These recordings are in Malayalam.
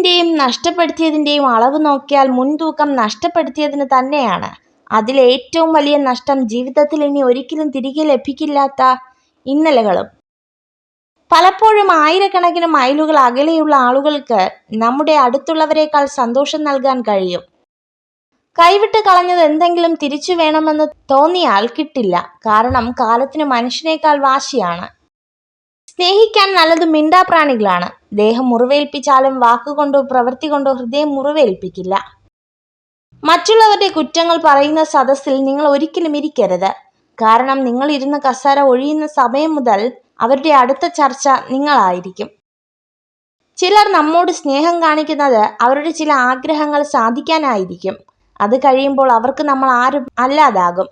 കിട്ടിയതിൻ്റെയും നഷ്ടപ്പെടുത്തിയതിൻ്റെയും അളവ് നോക്കിയാൽ മുൻതൂക്കം നഷ്ടപ്പെടുത്തിയതിന് തന്നെയാണ്. അതിലേറ്റവും വലിയ നഷ്ടം ജീവിതത്തിൽ ഇനി ഒരിക്കലും തിരികെ ലഭിക്കില്ലാത്ത ഇന്നലകളും. പലപ്പോഴും ആയിരക്കണക്കിന് മൈലുകൾ അകലെയുള്ള ആളുകൾക്ക് നമ്മുടെ അടുത്തുള്ളവരെക്കാൾ സന്തോഷം നൽകാൻ കഴിയും. കൈവിട്ട് കളഞ്ഞത് എന്തെങ്കിലും തിരിച്ചു വേണമെന്ന് തോന്നിയാൽ കിട്ടില്ല. കാരണം കാലത്തിന് മനുഷ്യനേക്കാൾ വാശിയാണ്. സ്നേഹിക്കാൻ നല്ലത് മിണ്ടാപ്രാണികളാണ്. ദേഹം മുറിവേൽപ്പിച്ചാലും വാക്കുകൊണ്ടോ പ്രവൃത്തി കൊണ്ടോ ഹൃദയം മുറിവേൽപ്പിക്കില്ല. മറ്റുള്ളവരുടെ കുറ്റങ്ങൾ പറയുന്ന സദസ്സിൽ നിങ്ങൾ ഒരിക്കലും ഇരിക്കരുത്. കാരണം നിങ്ങൾ ഇരുന്ന കസേര ഒഴിയുന്ന സമയം മുതൽ അവരുടെ അടുത്ത ചർച്ച നിങ്ങളായിരിക്കും. ചിലർ നമ്മോട് സ്നേഹം കാണിക്കുന്നത് അവരുടെ ചില ആഗ്രഹങ്ങൾ സാധിക്കാനായിരിക്കും. അത് കഴിയുമ്പോൾ അവർക്ക് നമ്മൾ ആരും അല്ലാതാകും.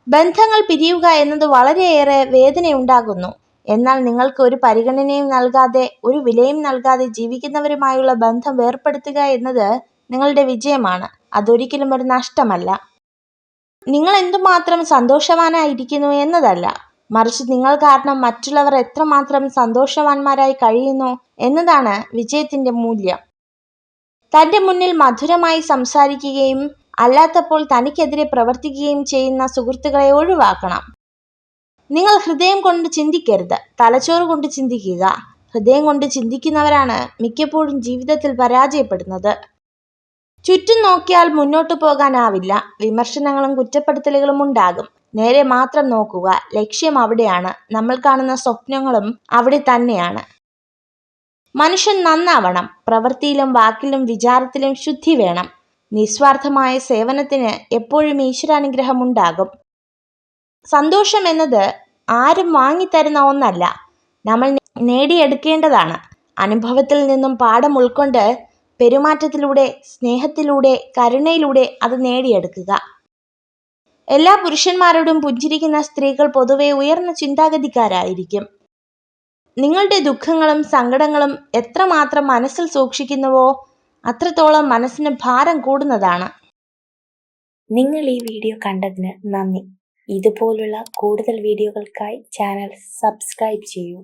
ബന്ധങ്ങൾ പിരിയുക എന്നത് വളരെയേറെ വേദനയുണ്ടാകുന്നു. എന്നാൽ നിങ്ങൾക്ക് ഒരു പരിഗണനയും നൽകാതെ, ഒരു വിലയും നൽകാതെ ജീവിക്കുന്നവരുമായുള്ള ബന്ധം വേർപ്പെടുത്തുക എന്നത് നിങ്ങളുടെ വിജയമാണ്. അതൊരിക്കലും ഒരു നഷ്ടമല്ല. നിങ്ങൾ എന്തുമാത്രം സന്തോഷവാനായിരിക്കുന്നു എന്നതല്ല, മറിച്ച് നിങ്ങൾ കാരണം മറ്റുള്ളവർ എത്രമാത്രം സന്തോഷവാന്മാരായി കഴിയുന്നു എന്നതാണ് വിജയത്തിന്റെ മൂല്യം. തന്റെ മുന്നിൽ മധുരമായി സംസാരിക്കുകയും അല്ലാത്തപ്പോൾ തനിക്കെതിരെ പ്രവർത്തിക്കുകയും ചെയ്യുന്ന സുഹൃത്തുക്കളെ ഒഴിവാക്കണം. നിങ്ങൾ ഹൃദയം കൊണ്ട് ചിന്തിക്കരുത്, തലച്ചോറ് കൊണ്ട് ചിന്തിക്കുക. ഹൃദയം കൊണ്ട് ചിന്തിക്കുന്നവരാണ് മിക്കപ്പോഴും ജീവിതത്തിൽ പരാജയപ്പെടുന്നത്. ചുറ്റും നോക്കിയാൽ മുന്നോട്ടു പോകാനാവില്ല. വിമർശനങ്ങളും കുറ്റപ്പെടുത്തലുകളും ഉണ്ടാകും. നേരെ മാത്രം നോക്കുക. ലക്ഷ്യം അവിടെയാണ്. നമ്മൾ കാണുന്ന സ്വപ്നങ്ങളും അവിടെ തന്നെയാണ്. മനുഷ്യൻ നന്നാവണം. പ്രവൃത്തിയിലും വാക്കിലും വിചാരത്തിലും ശുദ്ധി വേണം. നിസ്വാർത്ഥമായ സേവനത്തിന് എപ്പോഴും ഈശ്വരാനുഗ്രഹം ഉണ്ടാകും. സന്തോഷം എന്നത് ആരും വാങ്ങിത്തരുന്ന ഒന്നല്ല, നമ്മൾ നേടിയെടുക്കേണ്ടതാണ്. അനുഭവത്തിൽ നിന്നും പാഠം ഉൾക്കൊണ്ട് പെരുമാറ്റത്തിലൂടെ, സ്നേഹത്തിലൂടെ, കരുണയിലൂടെ അത് നേടിയെടുക്കുക. എല്ലാ പുരുഷന്മാരോടും പുഞ്ചിരിക്കുന്ന സ്ത്രീകൾ പൊതുവെ ഉയർന്ന ചിന്താഗതിക്കാരായിരിക്കും. നിങ്ങളുടെ ദുഃഖങ്ങളും സങ്കടങ്ങളും എത്രമാത്രം മനസ്സിൽ സൂക്ഷിക്കുന്നുവോ അത്രത്തോളം മനസ്സിന് ഭാരം കൂടുന്നതാണ്. നിങ്ങൾ ഈ വീഡിയോ കണ്ടതിന് നന്ദി. ഇതുപോലുള്ള കൂടുതൽ വീഡിയോകൾക്കായി ചാനൽ സബ്സ്ക്രൈബ് ചെയ്യൂ.